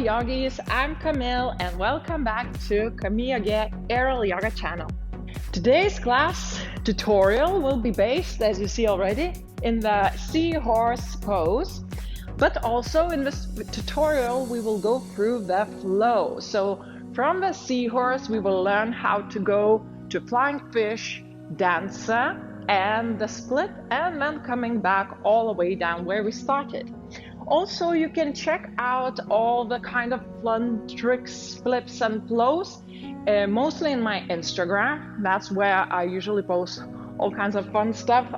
Yogis, I'm Camille and welcome back to CamiyogAIR Yoga channel. Today's class tutorial will be based, as you see already, in the Seahorse pose, but also in this tutorial we will go through the flow. So from the Seahorse we will learn how to go to flying fish, dancer, and the split, and then coming back all the way down where we started. Also, you can check out all the kind of fun tricks, flips, and flows, mostly in my Instagram. That's where I usually post all kinds of fun stuff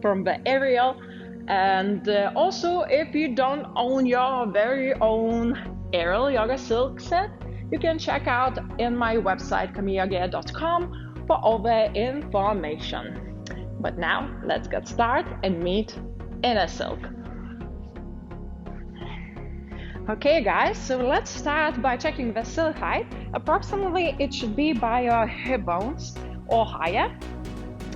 from the aerial. And also, if you don't own your very own aerial yoga silk set, you can check out in my website CamiyogAIR.com for all the information. But now, let's get started and meet inner silk. Okay guys, so let's start by checking the silk height. Approximately it should be by your hip bones or higher.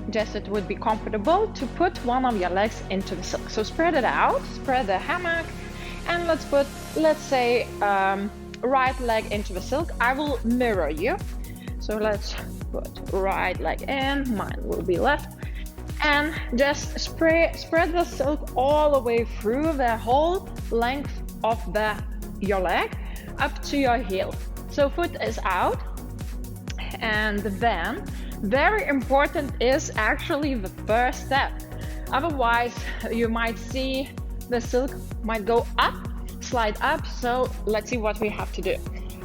Just it would be comfortable to put one of your legs into the silk. So spread it out, spread the hammock, and let's say right leg into the silk. I will mirror you. So let's put right leg in, mine will be left. And just spread the silk all the way through the whole length of your leg up to your heel. So foot is out, and then very important is actually the first step. Otherwise you might see the silk might go up, slide up. So let's see what we have to do.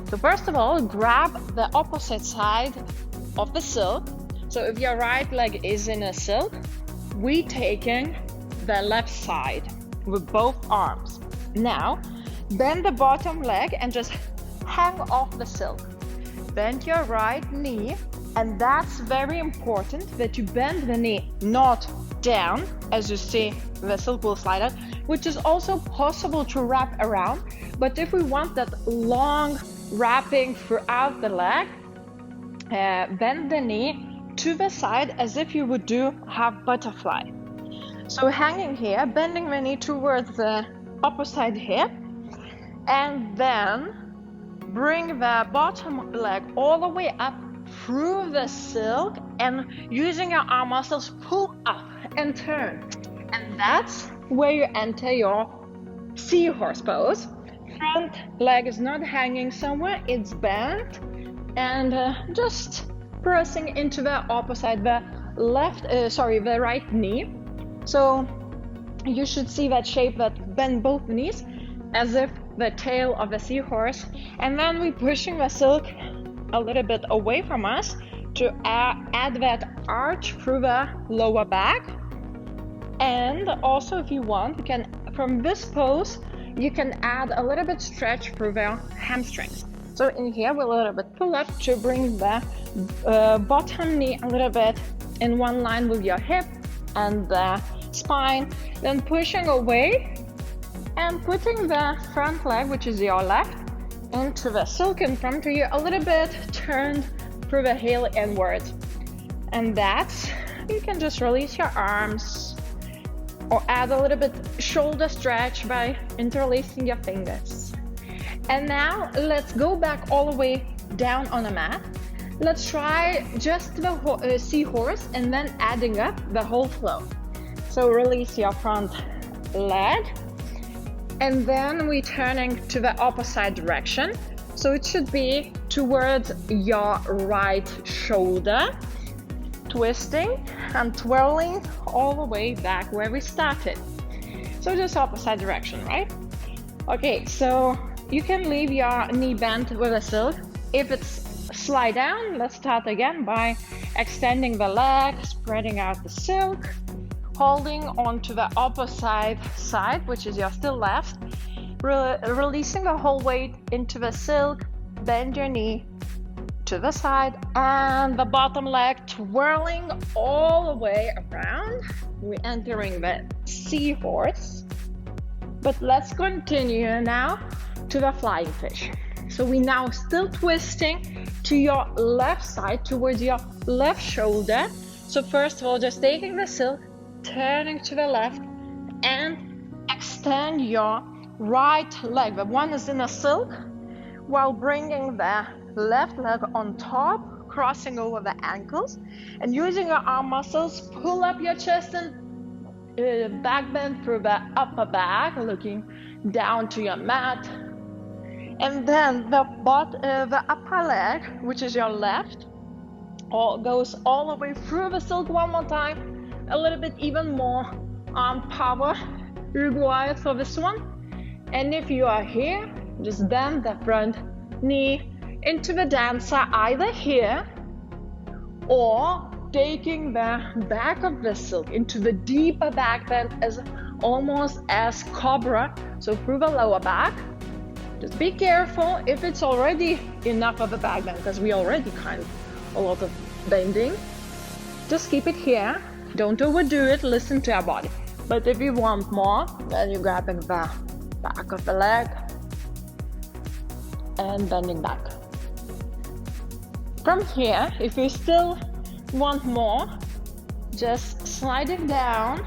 So first of all, grab the opposite side of the silk. So if your right leg is in a silk, we taking the left side with both arms. Now, bend the bottom leg and just hang off the silk. Bend your right knee, and that's very important that you bend the knee not down, as you see the silk will slide out, which is also possible to wrap around. But if we want that long wrapping throughout the leg, bend the knee to the side as if you would do half butterfly. So hanging here, bending the knee towards the opposite hip, and then bring the bottom leg all the way up through the silk, and using your arm muscles pull up and turn. And that's where you enter your Seahorse pose. Front leg is not hanging somewhere, it's bent, and just pressing into the opposite, the right knee. So you should see that shape, that bend both knees as if the tail of the seahorse, and then we're pushing the silk a little bit away from us to add that arch through the lower back. And also, if you want, you can, from this pose, you can add a little bit stretch through the hamstrings. So in here we'll a little bit pull up to bring the bottom knee a little bit in one line with your hip and the spine, then pushing away and putting the front leg, which is your left, into the silk in front of you, a little bit turned through the heel inwards. And that's, you can just release your arms or add a little bit shoulder stretch by interlacing your fingers. And now let's go back all the way down on the mat. Let's try just the seahorse and then adding up the whole flow. So release your front leg, and then we're turning to the opposite direction. So it should be towards your right shoulder, twisting and twirling all the way back where we started. So just opposite direction, right? Okay, so you can leave your knee bent with a silk. If it's slide down, let's start again by extending the leg, spreading out the silk, holding onto the opposite side, which is your still left, releasing the whole weight into the silk, bend your knee to the side, and the bottom leg twirling all the way around. We're entering the seahorse. But let's continue now to the flying fish. So we now still twisting to your left side, towards your left shoulder. So first of all, just taking the silk, turning to the left, and extend your right leg. The one is in a silk, while bringing the left leg on top, crossing over the ankles, and using your arm muscles, pull up your chest and back bend through the upper back, looking down to your mat. And then the upper leg, which is your left, goes all the way through the silk one more time. A little bit even more arm power required for this one. And if you are here, just bend the front knee into the dancer, either here or taking the back of the silk into the deeper back bend, as almost as cobra, so through the lower back. Just be careful if it's already enough of a back bend, because we already kind of a lot of bending. Just keep it here, don't overdo it, listen to your body. But if you want more, then you're grabbing the back of the leg and bending back. From here, if you still want more, just sliding down,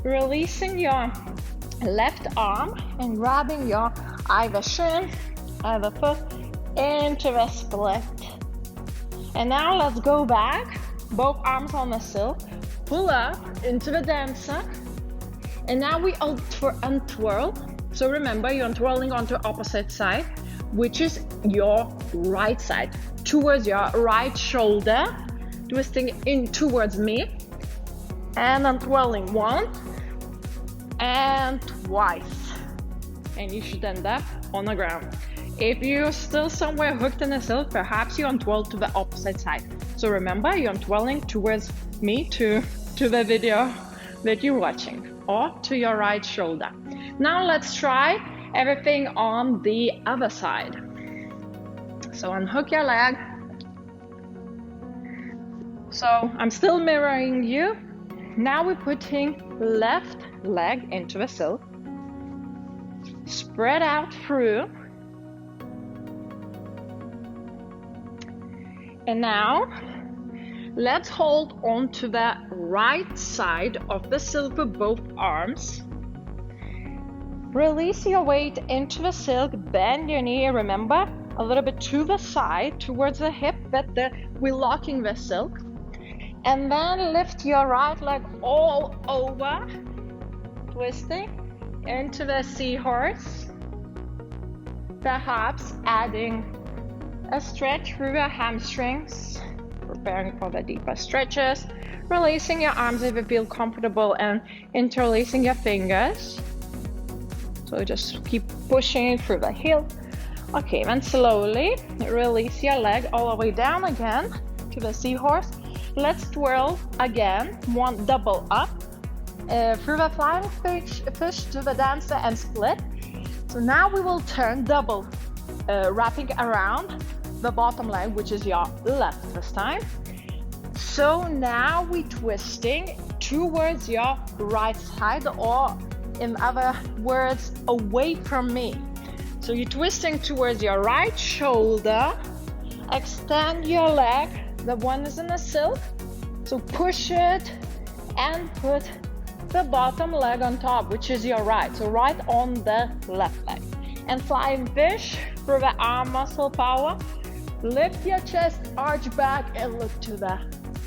releasing your left arm and grabbing your either shin, either foot into the split. And now let's go back, both arms on the silk, pull up into the dancer, and now we untwirl. So remember, you're untwirling onto opposite side, which is your right side, towards your right shoulder, twisting in towards me, and untwirling once and twice, and you should end up on the ground. If you're still somewhere hooked in the silk, perhaps you untwirl to the opposite side. So remember, you're untwirling towards me, to the video that you're watching, or to your right shoulder. Now let's try everything on the other side. So unhook your leg. So I'm still mirroring you. Now we're putting left leg into the silk. Spread out through. And now let's hold on to the right side of the silk with both arms. Release your weight into the silk, bend your knee, remember, a little bit to the side, towards the hip, but we're locking the silk. And then lift your right leg all over, twisting into the seahorse, perhaps adding a stretch through your hamstrings, preparing for the deeper stretches, releasing your arms if you feel comfortable, and interlacing your fingers. So just keep pushing through the heel. Okay, then slowly release your leg all the way down again to the seahorse. Let's twirl again, one double up, through the flying fish to the dancer and split. So now we will turn double, wrapping around the bottom leg, which is your left this time. So now we're twisting towards your right side, or in other words, away from me. So you're twisting towards your right shoulder, extend your leg, the one is in the silk, so push it and put the bottom leg on top, which is your right, so right on the left leg. And flying fish through the arm muscle power. Lift your chest, arch back, and look to the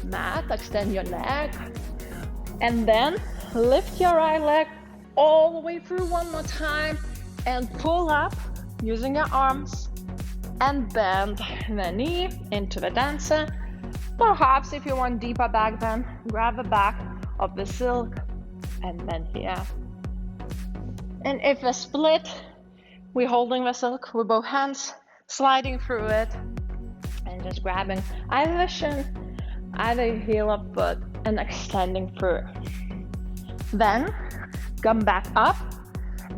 mat, extend your neck. And then lift your right leg all the way through one more time and pull up using your arms and bend the knee into the dancer. Perhaps if you want deeper back bend, grab the back of the silk and bend here. And if a split, we're holding the silk with both hands, sliding through it, and just grabbing either the shin, either heel or foot, and extending through. Then come back up,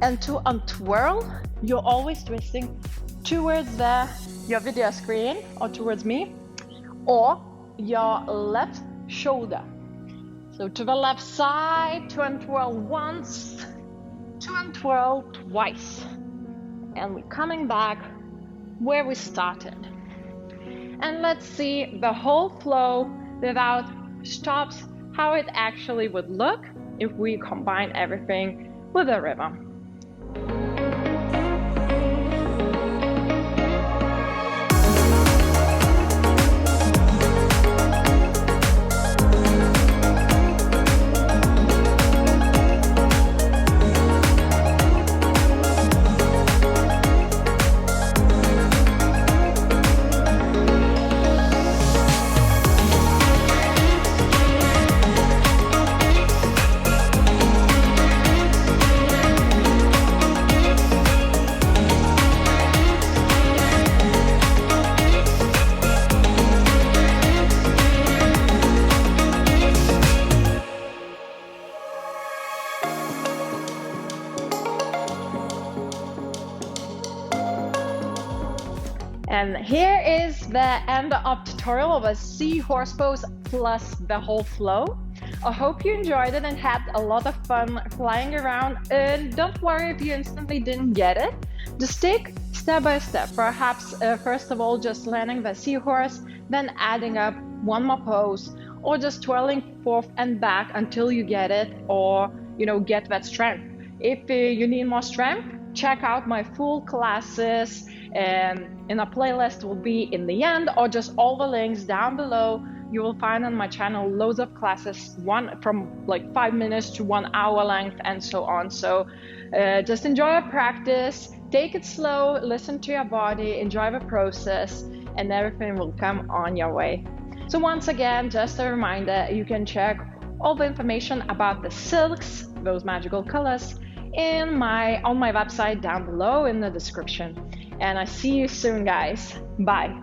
and to untwirl, you're always twisting towards your video screen, or towards me, or your left shoulder. So to the left side, to untwirl once, to untwirl twice. And we're coming back where we started. And let's see the whole flow without stops, how it actually would look if we combine everything with a rhythm. And here is the end of tutorial of a seahorse pose plus the whole flow. I hope you enjoyed it and had a lot of fun flying around. And don't worry if you instantly didn't get it. Just take step by step. Perhaps first of all just landing the seahorse, then adding up one more pose, or just twirling forth and back until you get it, or get that strength. If you need more strength, check out my full classes, and in a playlist will be in the end, or just all the links down below. You will find on my channel loads of classes, one from like 5 minutes to 1 hour length and so on. So just enjoy your practice, take it slow, listen to your body, enjoy the process, and everything will come on your way. So once again, just a reminder, you can check all the information about the silks, those magical colors, on my website down below in the description. And I see you soon, guys. Bye.